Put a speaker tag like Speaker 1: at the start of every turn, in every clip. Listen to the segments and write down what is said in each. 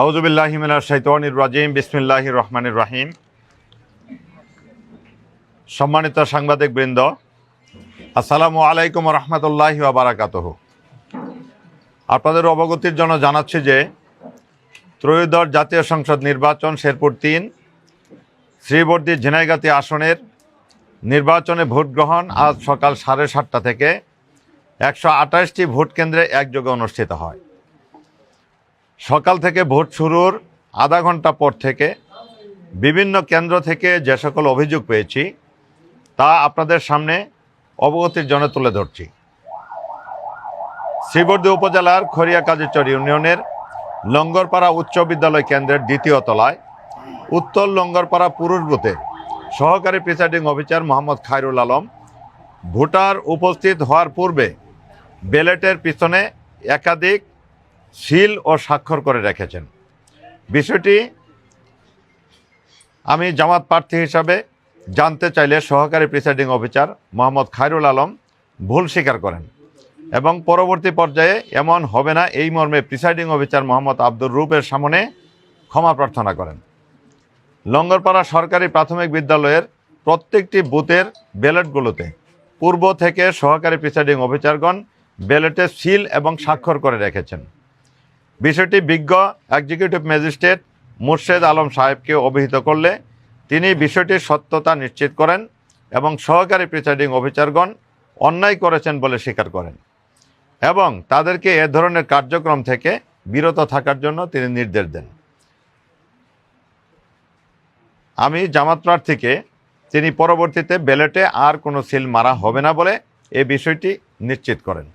Speaker 1: আউযুবিল্লাহি মিনাশ শাইতানির রাজিম। বিসমিল্লাহির রহমানির রহিম। সম্মানিত সাংবাদিকবৃন্দ, আসসালামু আলাইকুম ওয়া রাহমাতুল্লাহি ওয়া বারাকাতুহু। আপনাদের অবগতির জন্য জানাচ্ছি যে ত্রয়োদশ জাতীয় সংসদ নির্বাচন শেরপুর ৩ শ্রীবর্দী ঝিনাইগাতি আসনের নির্বাচনে ভোট গ্রহণ আজ সকাল 7:30টা থেকে 128টি ভোট কেন্দ্রে একযোগে অনুষ্ঠিত হয়। সকাল থেকে ভোট শুরুর আধা ঘন্টা পর থেকে বিভিন্ন কেন্দ্র থেকে যে সকল অভিযোগ পেয়েছি তা আপনাদের সামনে অবগতির জন্য তুলে ধরছি। শ্রীবর্দী উপজেলার খড়িয়াকাজীচর ইউনিয়নের লঙ্গরপাড়া উচ্চ বিদ্যালয় কেন্দ্রের দ্বিতীয় তলায় উত্তর লঙ্গরপাড়া পুরুষ বুথের সহকারী presiding officer Mohammad Khairul Alam voter উপস্থিত হওয়ার পূর্বে ব্যালটের পিছনে একাধিক সিল ও স্বাক্ষর করে রেখেছেন। বিষয়টি আমি জামাত প্রার্থী হিসাবে জানতে চাইলে সহকারী প্রিসাইডিং অফিসার মোহাম্মদ খায়রুল আলম ভুল স্বীকার করেন এবং পরবর্তী পর্যায়ে এমন হবে না এই মর্মে প্রিসাইডিং অফিসার মোহাম্মদ আব্দুর রূপের সামনে ক্ষমা প্রার্থনা করেন। লঙ্গরপাড়া সরকারি প্রাথমিক বিদ্যালয়ের প্রত্যেকটি বুথের ব্যালটগুলোতে পূর্ব থেকে সহকারী প্রিসাইডিং অফিসারগণ ব্যালটে সিল এবং স্বাক্ষর করে রেখেছেন। বিষয়টি বিজ্ঞ এক্সিকিউটিভ ম্যাজিস্ট্রেট মুর্শেদ আলম সাহেবকে অবহিত করলে তিনি বিষয়টির সত্যতা নিশ্চিত করেন এবং সহকারী প্রিসাইডিং অফিসারগণ অন্যায় করেছেন বলে স্বীকার করেন এবং তাদেরকে এ ধরনের কার্যক্রম থেকে বিরত থাকার জন্য তিনি নির্দেশ দেন। আমি জামাত প্রার্থীকে তিনি পরবর্তীতে ব্যালটে আর কোনো সিল মারা হবে না বলে এ বিষয়টি নিশ্চিত করেন।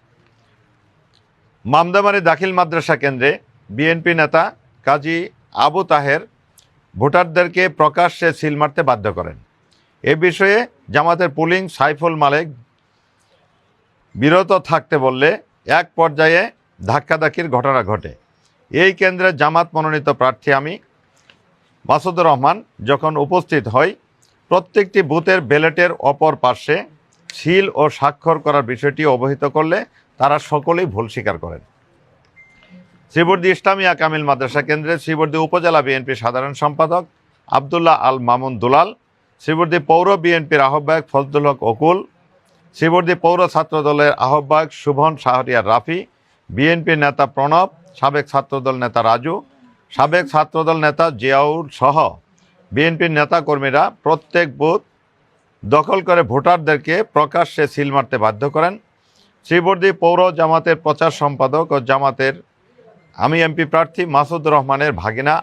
Speaker 1: মামদামারি দাখিল মাদ্রাসা কেন্দ্রে বিএনপি নেতা কাজী আবু তাহের ভোটারদেরকে প্রকাশ্যে সিল মারতে বাধ্য করেন। এ বিষয়ে জামাতের পুলিং সাইফুল মালেক বিরত থাকতে বললে এক পর্যায়ে ধাক্কাধাক্কির ঘটনা ঘটে। এই কেন্দ্রে জামাত মনোনীত প্রার্থী আমি মাসুদুর রহমান যখন উপস্থিত হই প্রত্যেকটি বুথের ব্যালটের অপর পার্শ্বে সিল ও স্বাক্ষর করার বিষয়টি অবহিত করলে তারা সকলেই ভুল স্বীকার করেন। শ্রীবর্দী ইসলামিয়া কামিল মাদ্রাসা কেন্দ্রে শ্রীবর্দী উপজেলা বিএনপির সাধারণ সম্পাদক আবদুল্লাহ আল মামুন দুলাল, শ্রীবর্দী পৌর বিএনপির আহ্বায়ক ফজলুল হক অকুল, শ্রীবর্দী পৌর ছাত্রদলের আহ্বায়ক শুভন শাহরিয়ার রাফি, বিএনপির নেতা প্রণব, সাবেক ছাত্রদল নেতা রাজু, সাবেক ছাত্রদল নেতা জিয়াউল সহ বিএনপির নেতাকর্মীরা প্রত্যেক বুথ দখল করে ভোটারদেরকে প্রকাশ্যে সিল মারতে বাধ্য করেন। শ্রীবর্দী পৌর জামাতের প্রচার সম্পাদক ও জামাতের আমি এমপি প্রার্থী মাসুদুর রহমানের ভাগিনা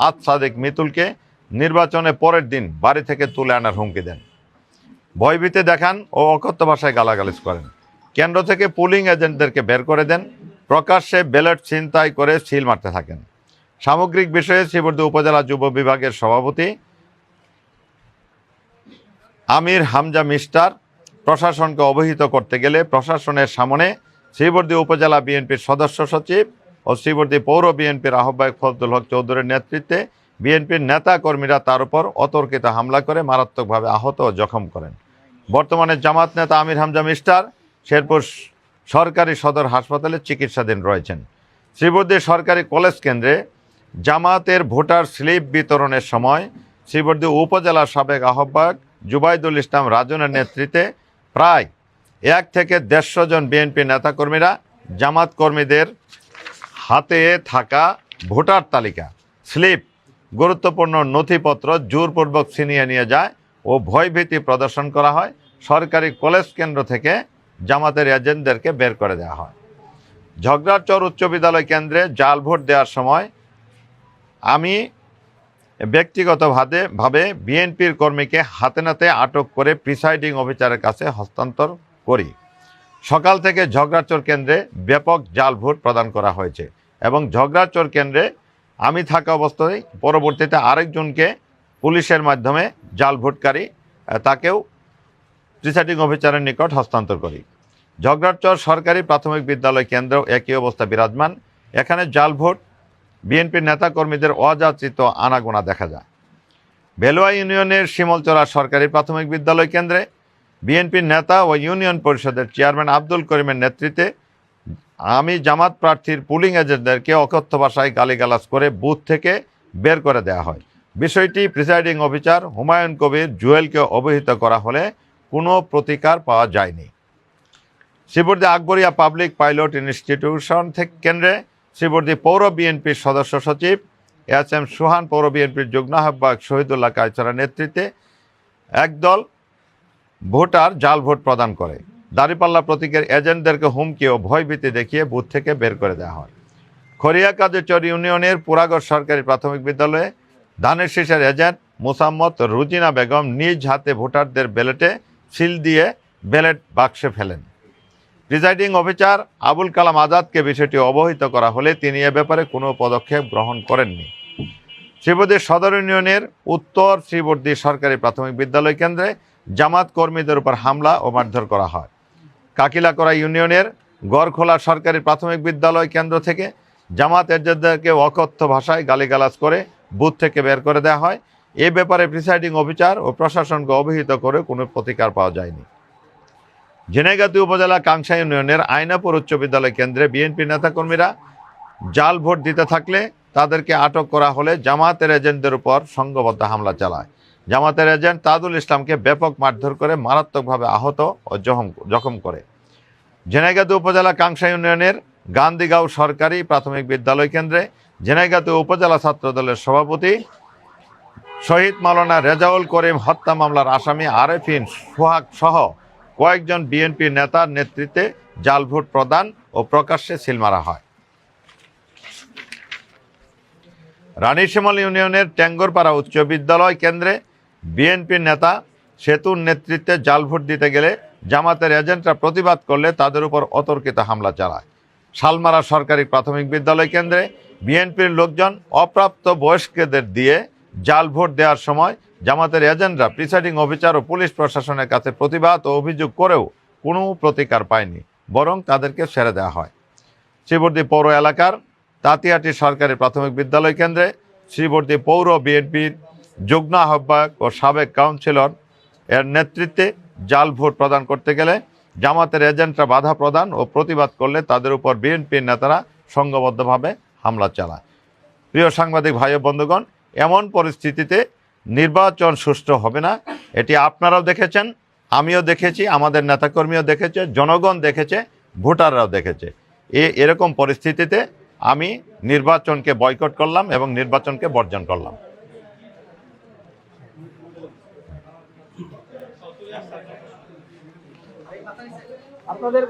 Speaker 1: আজ সাদেক মিতুলকে নির্বাচনের পরের দিন বাড়ি থেকে তুলে আনার হুমকি দেন, ভয়ভীতি দেখান ও অকথ্য ভাষায় গালাগালিজ করেন। কেন্দ্র থেকে পুলিং এজেন্টদেরকে বের করে দেন, প্রকাশ্যে ব্যালট ছিনতাই করে সিল মারতে থাকেন। সামগ্রিক বিষয়ে শ্রীবর্দী উপজেলা যুব বিভাগের সভাপতি আমির হামজা মিস্টার প্রশাসনকে অবহিত করতে গেলে প্রশাসনের সামনে শ্রীবর্দী উপজেলা বিএনপির সদস্য সচিব ও শ্রীবর্দী পৌর বিএনপির আহ্বায়ক ফজলুল হক চৌধুরীর নেতৃত্বে বিএনপির নেতা কর্মীরা তার উপর অতর্কিত হামলা করে মারাত্মকভাবে আহত ও জখম করেন। বর্তমানে জামাত নেতা আমির হামজা মিস্টার শেরপুর সরকারি সদর হাসপাতালে চিকিৎসাধীন রয়েছেন। শ্রীবর্দী সরকারি কলেজ কেন্দ্রে জামাতের ভোটার স্লিপ বিতরণের সময় শ্রীবর্দী উপজেলার সাবেক আহ্বায়ক জুবাইদুল ইসলাম রাজনের নেতৃত্বে প্রায় 1 থেকে 150 জন বিএনপি নেতাকর্মীরা জামাত কর্মীদের হাতে থাকা ভোটার তালিকা, স্লিপ, গুরুত্বপূর্ণ নথিপত্র জোরপূর্বক ছিনিয়ে নিয়ে যায় ও ভয়ভীতি প্রদর্শন করা হয়। সরকারি কলেজ কেন্দ্র থেকে জামাতের এজেন্টদেরকে বের করে দেওয়া হয়। ঝগড়াচর উচ্চ বিদ্যালয় কেন্দ্রে জাল ভোট দেওয়ার সময় আমি ব্যক্তিগতভাবে বিএনপির কর্মীকে হাতে নাতে আটক করে প্রিসাইডিং অফিসারের কাছে হস্তান্তর করি। সকাল থেকে ঝগড়াচর কেন্দ্রে ব্যাপক জাল ভোট প্রদান করা হয়েছে এবং ঝগড়াচর কেন্দ্রে আমি থাকা অবস্থায় পরবর্তীতে আরেকজনকে পুলিশের মাধ্যমে জাল ভোটকারী তাকেও প্রিসাইডিং অফিসারের নিকট হস্তান্তর করি। ঝগড়াচর সরকারি প্রাথমিক বিদ্যালয় কেন্দ্রেও একই অবস্থা বিরাজমান। এখানে জাল ভোট বিএনপির নেতাকর্মীদের অযাচিত আনাগোনা দেখা যায়। বেলুয়া ইউনিয়নের শিমলচরা সরকারি প্রাথমিক বিদ্যালয় কেন্দ্রে বিএনপির নেতা ও ইউনিয়ন পরিষদের চেয়ারম্যান আব্দুল করিমের নেতৃত্বে আমি জামাত প্রার্থীর পুলিং এজেন্টদেরকে অকথ্য ভাষায় গালিগালাজ করে বুথ থেকে বের করে দেওয়া হয়। বিষয়টি প্রিসাইডিং অফিসার হুমায়ুন কবির জুয়েলকে অবহিত করা হলে কোনো প্রতিকার পাওয়া যায়নি। Sreebardi Akbaria public pilot institution থেকে কেন্দ্রে শ্রীবর্দী পৌর বিএনপির সদস্য সচিব এম সুহান, পৌর বিএনপির যুগ্ম আহ্বায়ক শহীদুল্লাহ কায়সারের নেতৃত্বে একদল ভোটার জাল ভোট প্রদান করে। দাঁড়িপাল্লা প্রতীকের এজেন্টদেরকে হুমকি ও ভয়ভীতি দেখিয়ে বুথ থেকে বের করে দেওয়া হয়। খরিয়াকাজীচর ইউনিয়নের পুরাগড় সরকারি প্রাথমিক বিদ্যালয়ে ধানের শীষের এজেন্ট মুসাম্মত রুজিনা বেগম নিজ হাতে ভোটারদের ব্যালটে সিল দিয়ে ব্যালট বাক্সে ফেলেন। প্রিসাইডিং অফিসার আবুল কালাম আজাদকে বিষয়টি অবহিত করা হলে তিনি এ ব্যাপারে কোনো পদক্ষেপ গ্রহণ করেননি। শ্রীবর্দী সদর ইউনিয়নের উত্তর শ্রীবর্দী সরকারি প্রাথমিক বিদ্যালয় কেন্দ্রে জামাত কর্মীদের উপর হামলা ও মারধর করা হয়। কাকিলাকড়া ইউনিয়নের গড়খোলা সরকারি প্রাথমিক বিদ্যালয় কেন্দ্র থেকে জামাত এজেন্টদেরকে অকথ্য ভাষায় গালিগালাজ করে বুথ থেকে বের করে দেওয়া হয়। এ ব্যাপারে প্রিসাইডিং অফিসার ও প্রশাসনকে অবহিত করে কোনো প্রতিকার পাওয়া যায়নি। ঝিনাইগাতী উপজেলা কাংসা ইউনিয়নের আইনাপুর উচ্চ বিদ্যালয় কেন্দ্রে বিএনপি নেতাকর্মীরা জাল ভোট দিতে থাকলে তাদেরকে আটক করা হলে জামাতের এজেন্টদের উপর সংঘবদ্ধ হামলা চালায়। জামাতের এজেন্ট তাজুল ইসলামকে ব্যাপক মারধর করে মারাত্মকভাবে আহত ও জখম করে। ঝিনাইগাতী উপজেলা কাংসা ইউনিয়নের গান্ধীগাঁও সরকারি প্রাথমিক বিদ্যালয় কেন্দ্রে ঝিনাইগাতী উপজেলা ছাত্রদলের সভাপতি শহীদ মাওলানা রেজাউল করিম হত্যা মামলার আসামি আরেফিন সোহাগ সহ কয়েকজন বিএনপি নেতার নেতৃত্বে জাল ভোট প্রদান ও প্রকাশ্যে সিল মারা হয়। রানীশিমল ইউনিয়নের টেঙ্গরপাড়া উচ্চ বিদ্যালয় কেন্দ্রে বিএনপির নেতা সেতুর নেতৃত্বে জাল ভোট দিতে গেলে জামাতের এজেন্টরা প্রতিবাদ করলে তাদের উপর অতর্কিত হামলা চালায়। শালমারা সরকারি প্রাথমিক বিদ্যালয় কেন্দ্রে বিএনপির লোকজন অপ্রাপ্ত বয়স্কদের দিয়ে জাল ভোট দেওয়ার সময় জামাতের এজেন্টরা প্রিসাইডিং অফিসার ও পুলিশ প্রশাসনের কাছে প্রতিবাদ ও অভিযোগ করেও কোনো প্রতিকার পায়নি, বরং তাদেরকে ছেড়ে দেওয়া হয়। শ্রীবর্দী পৌর এলাকার তাঁতিয়াটি সরকারি প্রাথমিক বিদ্যালয় কেন্দ্রে শ্রীবর্দী পৌর বিএনপির যুগ্ম আহ্বায়ক ও সাবেক কাউন্সিলর এর নেতৃত্বে জাল ভোট প্রদান করতে গেলে জামাতের এজেন্টরা বাধা প্রদান ও প্রতিবাদ করলে তাদের উপর বিএনপির নেতারা সংঘবদ্ধভাবে হামলা চালায়। প্রিয় সাংবাদিক ভাই ও বন্ধুগণ, এমন পরিস্থিতিতে নির্বাচন সুষ্ঠু হবে না, এটি আপনারাও দেখেছেন, আমিও দেখেছি, আমাদের নেতাকর্মীও দেখেছে, জনগণ দেখেছে, ভোটাররাও দেখেছে। এরকম পরিস্থিতিতে আমি নির্বাচনকে বয়কট করলাম এবং নির্বাচনকে বর্জন করলাম।
Speaker 2: আপনাদের